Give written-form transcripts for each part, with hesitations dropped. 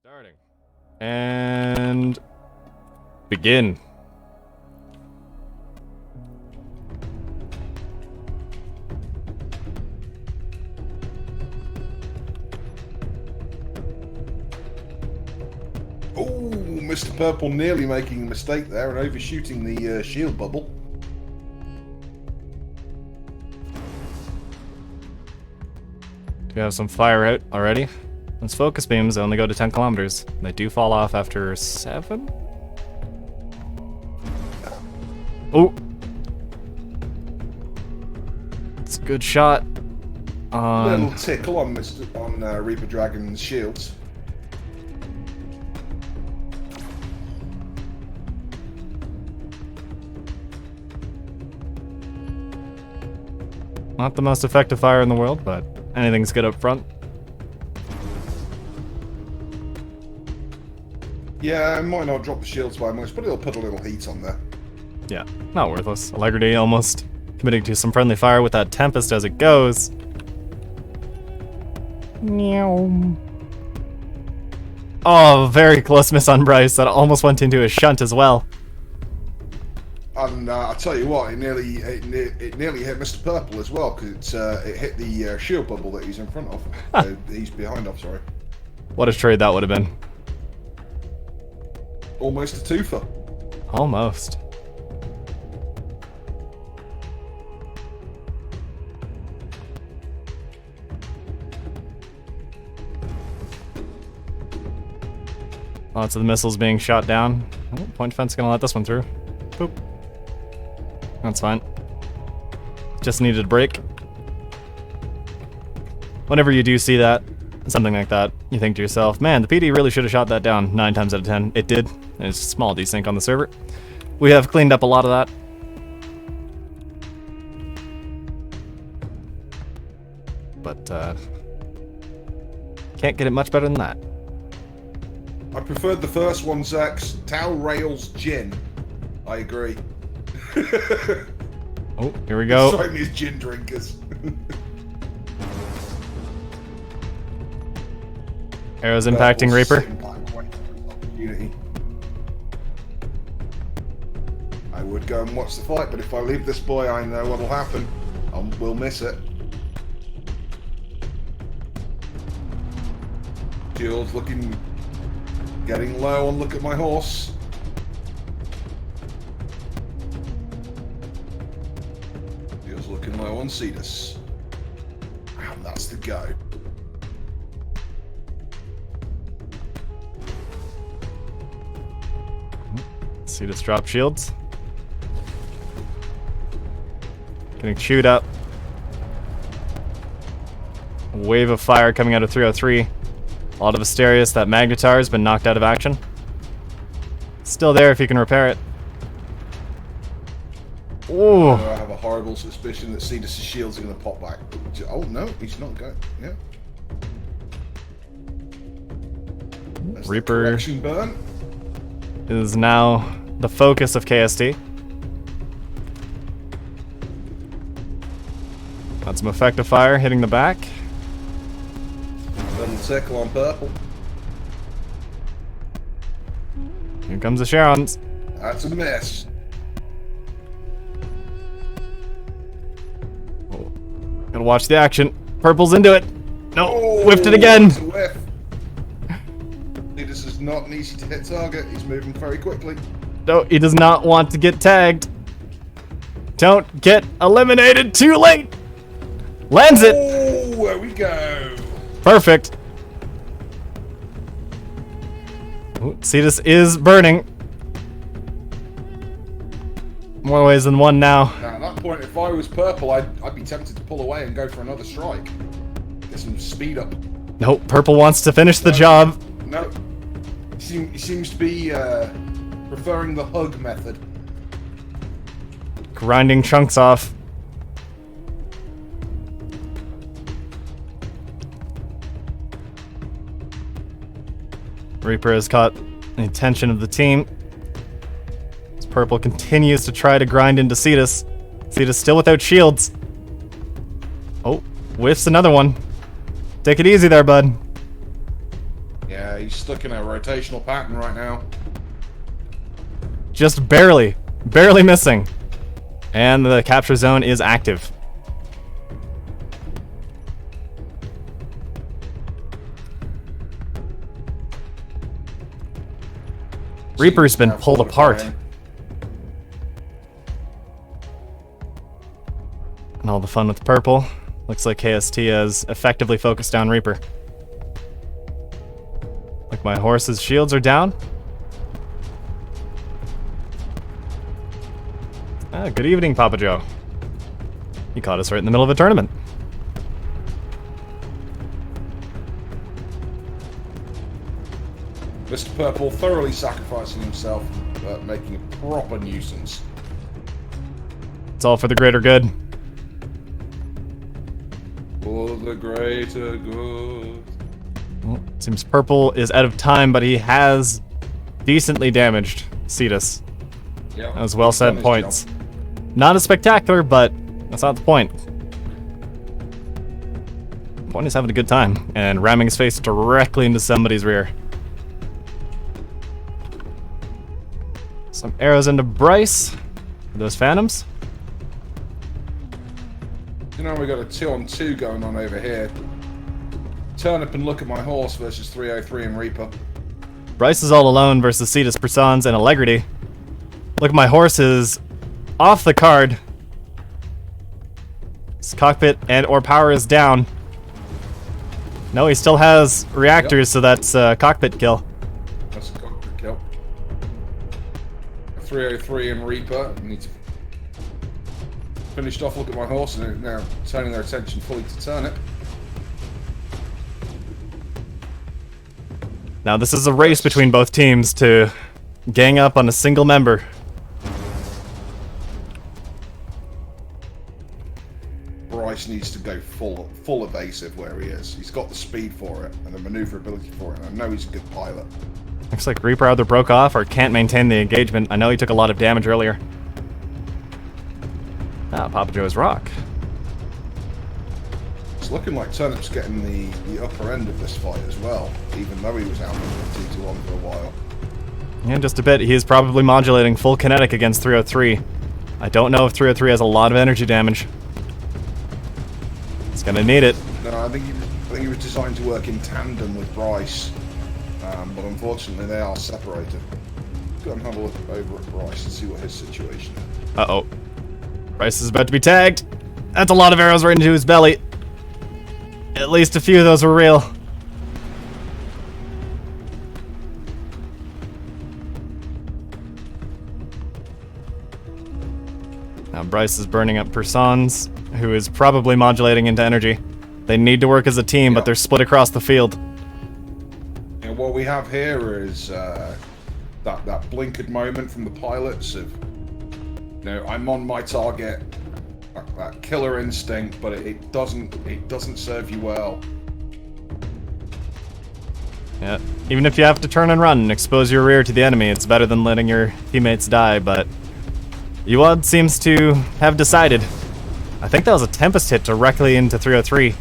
Starting. And begin. Oh, Mr. Purple nearly making a mistake there and overshooting the shield bubble. Do you have some fire out already? Those focus beams only go to 10 kilometers. They do fall off after 7? Oh! It's a good shot on... Little tickle on Reaper Dragon's shields. Not the most effective fire in the world, but anything's good up front. Yeah, it might not drop the shields by much, but it'll put a little heat on there. Yeah, not worthless. Alacrity almost committing to some friendly fire with that Tempest as it goes. Meow. Oh, very close miss on Bryce. That almost went into a shunt as well. And I'll tell you what, it nearly hit Mr. Purple as well, because it hit the shield bubble that he's in front of. He's behind of, sorry. What a trade that would have been. Almost a twofer. Almost. Lots of the missiles being shot down. Oh, point defense gonna let this one through. Boop. That's fine. Just needed a break. Whenever you do see that, something like that, you think to yourself, man, the PD really should have shot that down 9 times out of 10. It did. There's a small desync on the server. We have cleaned up a lot of that. But, can't get it much better than that. I preferred the first one, Zax. Tau Rails Gin. I agree. Oh, here we go. Strike me as gin drinkers. Arrows impacting Reaper. I would go and watch the fight, but if I leave this boy, I know what'll happen. We'll miss it. Jill's getting low on look at my horse. Jill's looking low on Cetus. And that's the go. See this drop shields. Getting chewed up. A wave of fire coming out of 303. A lot of Asterius. That Magnetar has been knocked out of action. Still there if you can repair it. Ooh. I have a horrible suspicion that Cetus' shields are going to pop back. Oh no, he's not going. Yeah. That's Reaper the correction burn. is now the focus of KST. Got some effective fire hitting the back. Little circle on purple. Here comes the Sharons. That's a miss. Oh, gotta watch the action. Purple's into it. No, Oh, whiffed it again. It's a whiff. This is not an easy to hit target. He's moving very quickly. No, he does not want to get tagged. Don't get eliminated too late. Lands it. Oh, there we go. Perfect. Ooh, Cetus is burning. More ways than one now. Now, at that point, if I was purple, I'd be tempted to pull away and go for another strike. Get some speed up. No, Purple wants to finish the job. No. He seems to be preferring the hug method. Grinding chunks off. Reaper has caught the attention of the team. As Purple continues to try to grind into Cetus. Cetus still without shields. Oh, whiffs another one. Take it easy there, bud. Yeah, he's stuck in a rotational pattern right now. Just barely. Barely missing. And the capture zone is active. Reaper's been pulled apart. And all the fun with purple. Looks like KST has effectively focused down Reaper. Like my horse's shields are down. Ah, good evening, Papa Joe. You caught us right in the middle of a tournament. Mr. Purple thoroughly sacrificing himself, making a proper nuisance. It's all for the greater good. For the greater good. Well, seems purple is out of time, but he has decently damaged Cetus. Yeah, that was well said points. Not as spectacular, but that's not the point. The point is having a good time and ramming his face directly into somebody's rear. Some arrows into Bryce. For those phantoms. You know, we got a 2-on-2 going on over here. Turn up and look at my horse versus 303 and Reaper. Bryce is all alone versus Cetus, Persons, and Allegrity. Look, my horse is off the card. His cockpit and or power is down. No, he still has reactors, so that's a cockpit kill. That's a cockpit kill. 303 and Reaper need to finished off. Look at my horse, and they're now turning their attention fully to turn it. Now this is a race between both teams to gang up on a single member. Bryce needs to go full evasive where he is. He's got the speed for it and the maneuverability for it. And I know he's a good pilot. Looks like Reaper either broke off or can't maintain the engagement. I know he took a lot of damage earlier. Ah, Papa Joe's rock. It's looking like Turnip's getting the upper end of this fight as well, even though he was out 2-1 for a while. Yeah, just a bit. He is probably modulating full kinetic against 303. I don't know if 303 has a lot of energy damage. It's gonna need it. No, I think he was designed to work in tandem with Bryce, but unfortunately they are separated. Go and have a look over at Bryce and see what his situation is. Uh-oh. Bryce is about to be tagged. That's a lot of arrows right into his belly. At least a few of those were real. Now Bryce is burning up Persons, who is probably modulating into energy. They need to work as a team, but they're split across the field. And what we have here is that blinkered moment from the pilots of, you know, I'm on my target. That killer instinct, but it doesn't serve you well. Yeah, even if you have to turn and run and expose your rear to the enemy, it's better than letting your teammates die, but Uad seems to have decided. I think that was a Tempest hit directly into 303.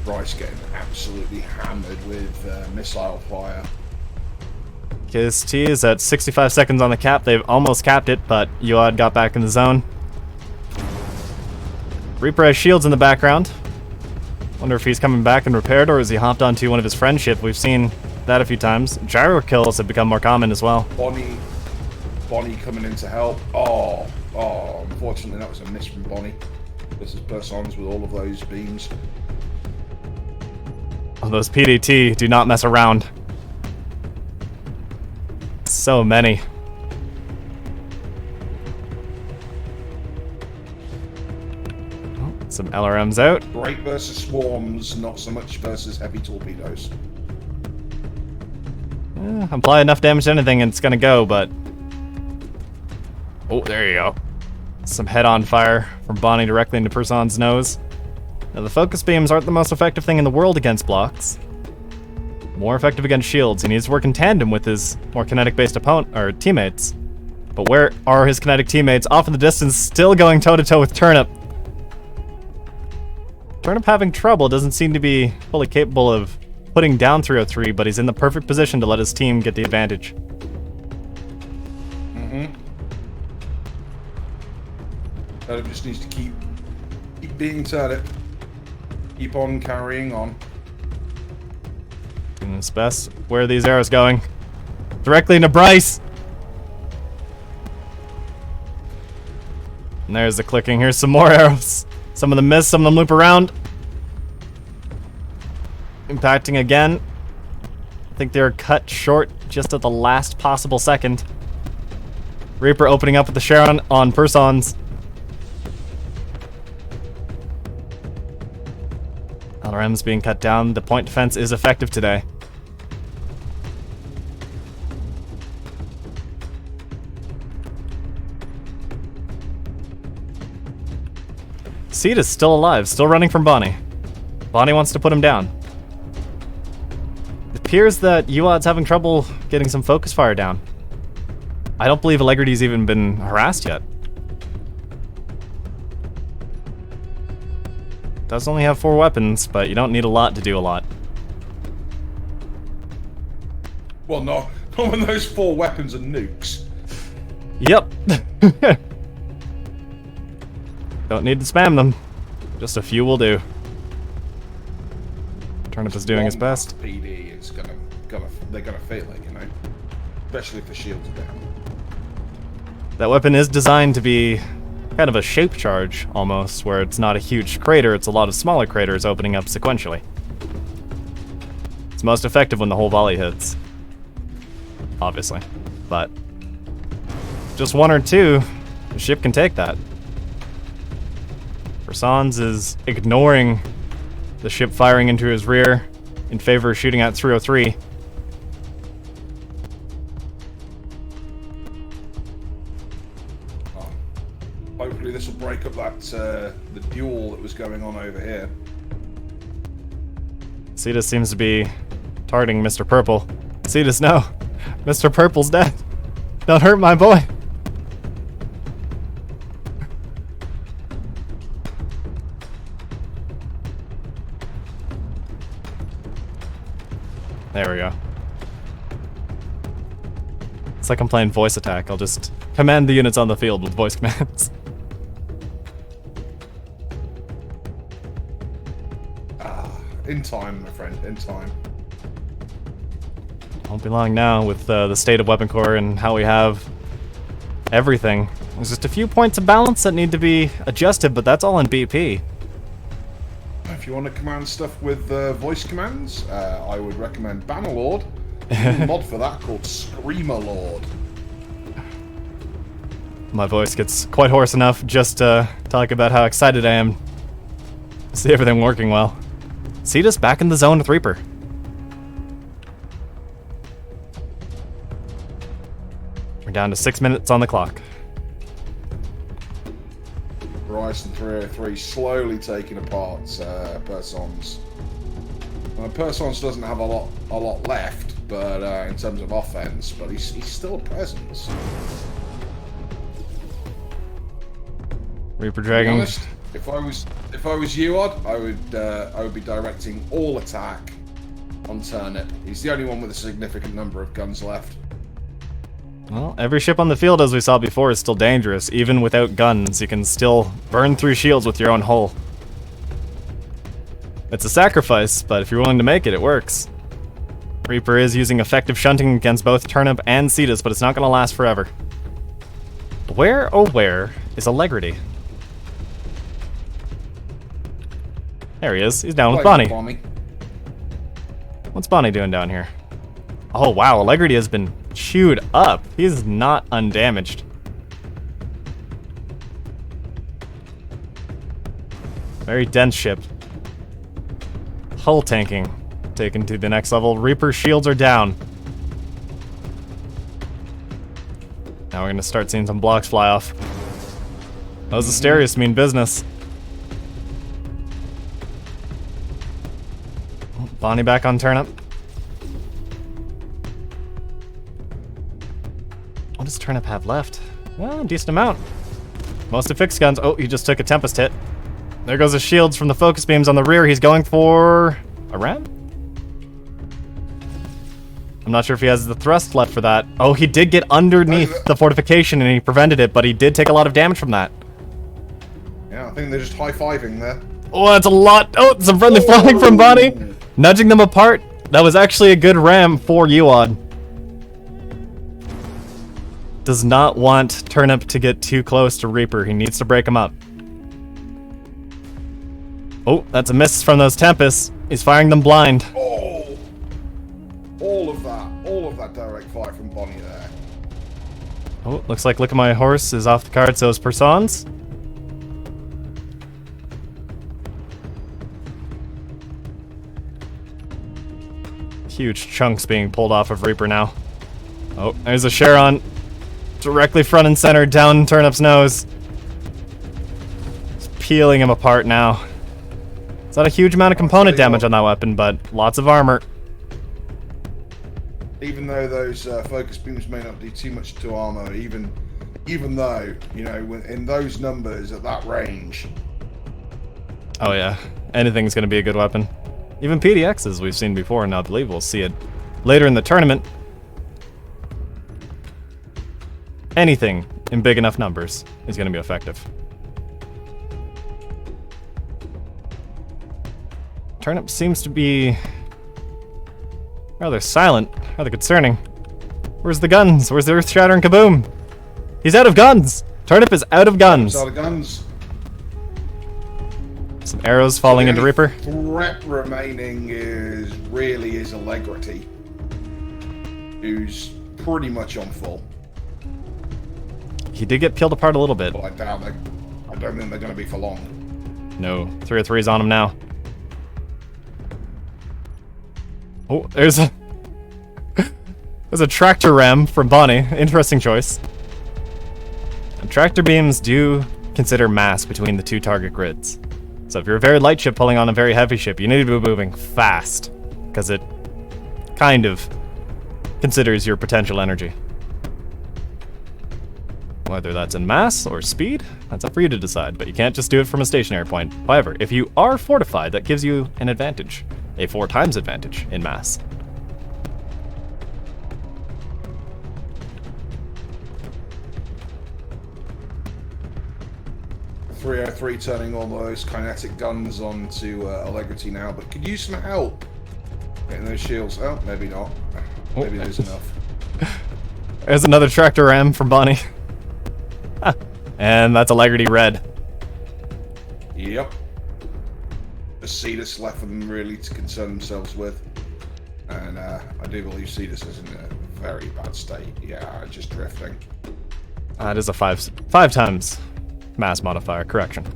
Bryce getting absolutely hammered with missile fire. KST is at 65 seconds on the cap. They've almost capped it, but Uad got back in the zone. Reaper has shields in the background. Wonder if he's coming back and repaired, or has he hopped onto one of his friend ship? We've seen that a few times. Gyro kills have become more common as well. Bonnie coming in to help. Oh, unfortunately that was a miss from Bonnie. This is Persons with all of those beams. Oh, those PDT do not mess around. So many. Oh, some LRMs out. Great versus swarms, not so much versus heavy torpedoes. Apply enough damage to anything and it's gonna go, but... Oh, there you go. Some head-on fire from Bonnie directly into Person's nose. Now, the focus beams aren't the most effective thing in the world against blocks. More effective against shields. He needs to work in tandem with his more kinetic-based opponent or teammates. But where are his kinetic teammates? Off in the distance, still going toe-to-toe with Turnip. Turnip having trouble, doesn't seem to be fully capable of putting down 303, but he's in the perfect position to let his team get the advantage. Turnip just needs to keep being Turnip. Keep on carrying on. Doing his best. Where are these arrows going? Directly into Bryce! And there's the clicking. Here's some more arrows. Some of them miss, some of them loop around. Impacting again. I think they're cut short just at the last possible second. Reaper opening up with the Sharon on Persons. LRM's being cut down. The point defense is effective today. Seed is still alive, still running from Bonnie. Bonnie wants to put him down. It appears that UOD's having trouble getting some focus fire down. I don't believe Allegrity's even been harassed yet. Does only have 4 weapons, but you don't need a lot to do a lot. Well, not when those 4 weapons are nukes. Yep. Don't need to spam them. Just a few will do. Turnip is doing his best. PD is they're gonna fail it, you know, especially if the shields are down. That weapon is designed to be kind of a shape charge, almost, where it's not a huge crater, it's a lot of smaller craters opening up sequentially. It's most effective when the whole volley hits, obviously, but just 1 or 2, the ship can take that. Persons is ignoring the ship firing into his rear in favor of shooting at 303. Hopefully this will break up that the duel that was going on over here. Cetus seems to be targeting Mr. Purple. Cetus, no. Mr. Purple's dead. Don't hurt my boy. There we go. It's like I'm playing voice attack. I'll just command the units on the field with voice commands. In time, my friend, in time. Won't be long now with the state of Weapon Core and how we have everything. There's just a few points of balance that need to be adjusted, but that's all in BP. If you want to command stuff with voice commands, I would recommend Bannerlord. There's a mod for that called Screamer Lord. My voice gets quite hoarse enough just to talk about how excited I am to see everything working well. Cetus back in the zone with Reaper. We're down to 6 minutes on the clock. Bryce and 303 slowly taking apart Persons. Persons doesn't have a lot left, but in terms of offense, but he's still a presence. Reaper dragging. To be honest, if I was UOD, I would be directing all attack on Turnip. He's the only one with a significant number of guns left. Well, every ship on the field, as we saw before, is still dangerous. Even without guns, you can still burn through shields with your own hull. It's a sacrifice, but if you're willing to make it, it works. Reaper is using effective shunting against both Turnip and Cetus, but it's not going to last forever. Where, oh where, is Allegrity? There he is. He's down with Bonnie. What's Bonnie doing down here? Oh wow, Allegrity has been chewed up. He's not undamaged. Very dense ship. Hull tanking taken to the next level. Reaper shields are down. Now we're gonna start seeing some blocks fly off. Those Asterios mean business. Bonnie back on Turnip. What does Turnip have left? Well, a decent amount. Most of fixed guns. Oh, he just took a Tempest hit. there goes the shields from the focus beams on the rear. He's going for a ram? I'm not sure if he has the thrust left for that. Oh, he did get underneath the fortification and he prevented it, but he did take a lot of damage from that. Yeah, I think they're just high-fiving there. Oh, that's a lot. Oh, some friendly flying from Bonnie. Nudging them apart. That was actually a good ram for Uod. Does not want Turnip to get too close to Reaper. He needs to break him up. Oh, that's a miss from those Tempests. He's firing them blind. Oh! All of that direct fire from Bonnie there. Oh, looks like Look at My Horse is off the card, so is Persons. Huge chunks being pulled off of Reaper now. Oh, there's a Charon. Directly front and center down Turnip's nose. It's peeling him apart now. It's not a huge amount of component damage on that weapon, but lots of armor. Even though those focus beams may not do too much to armor, even though, you know, in those numbers at that range. Oh yeah, anything's gonna be a good weapon. Even PDXs we've seen before, and I believe we'll see it later in the tournament. Anything in big enough numbers is gonna be effective. Turnip seems to be rather silent, rather concerning. Where's the guns? Where's the earth-shattering kaboom? He's out of guns! Turnip is out of guns! Out of guns. Some arrows falling into Reaper. Threat remaining is Allegrity, who's pretty much on full. He did get peeled apart a little bit. But I don't think they're going to be for long. No, 3 or 3's on him now. Oh, there's a tractor ram from Bonnie. Interesting choice. And tractor beams do consider mass between the two target grids. So if you're a very light ship pulling on a very heavy ship, you need to be moving fast, because it kind of considers your potential energy. Whether that's in mass or speed, that's up for you to decide, but you can't just do it from a stationary point. However, if you are fortified, that gives you an advantage. A 4 times advantage in mass. .303 turning all those kinetic guns onto Allegrity now, but could use some help getting those shields. Oh, maybe not. Maybe there's enough. There's another tractor ram from Bonnie. And that's Allegrity red. Yep. The Cetus left for them really to concern themselves with. And I do believe Cetus is in a very bad state. Yeah, just drifting. It is a 5 times mass modifier, correction.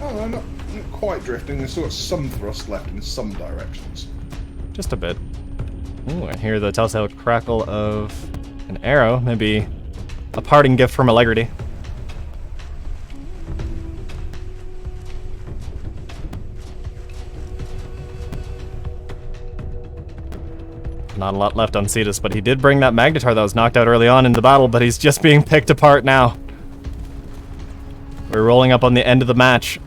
Oh, no, not quite drifting. There's still got some thrust left in some directions. Just a bit. Ooh, I hear the telltale crackle of an arrow. Maybe a parting gift from Allegrity. Not a lot left on Cetus, but he did bring that Magnetar that was knocked out early on in the battle, but he's just being picked apart now. We're rolling up on the end of the match.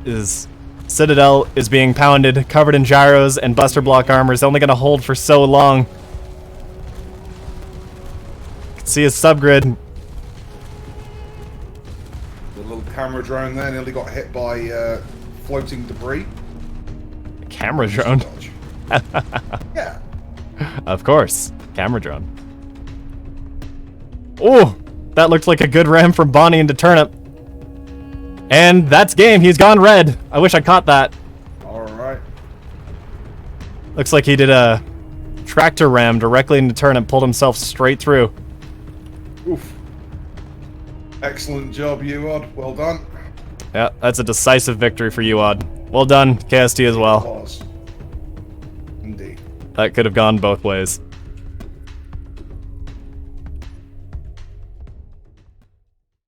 His Citadel is being pounded, covered in gyros, and Buster Block armor is only going to hold for so long. You can see his subgrid. The little camera drone there nearly got hit by floating debris. Camera drone? Yeah. Of course. Camera drone. Oh, that looked like a good ram from Bonnie into Turnip. And that's game. He's gone red. I wish I caught that. Alright. Looks like he did a tractor ram directly into Turnip, pulled himself straight through. Oof. Excellent job, Uod. Well done. Yeah, that's a decisive victory for Uod. Well done, KST as well. Indeed. That could have gone both ways.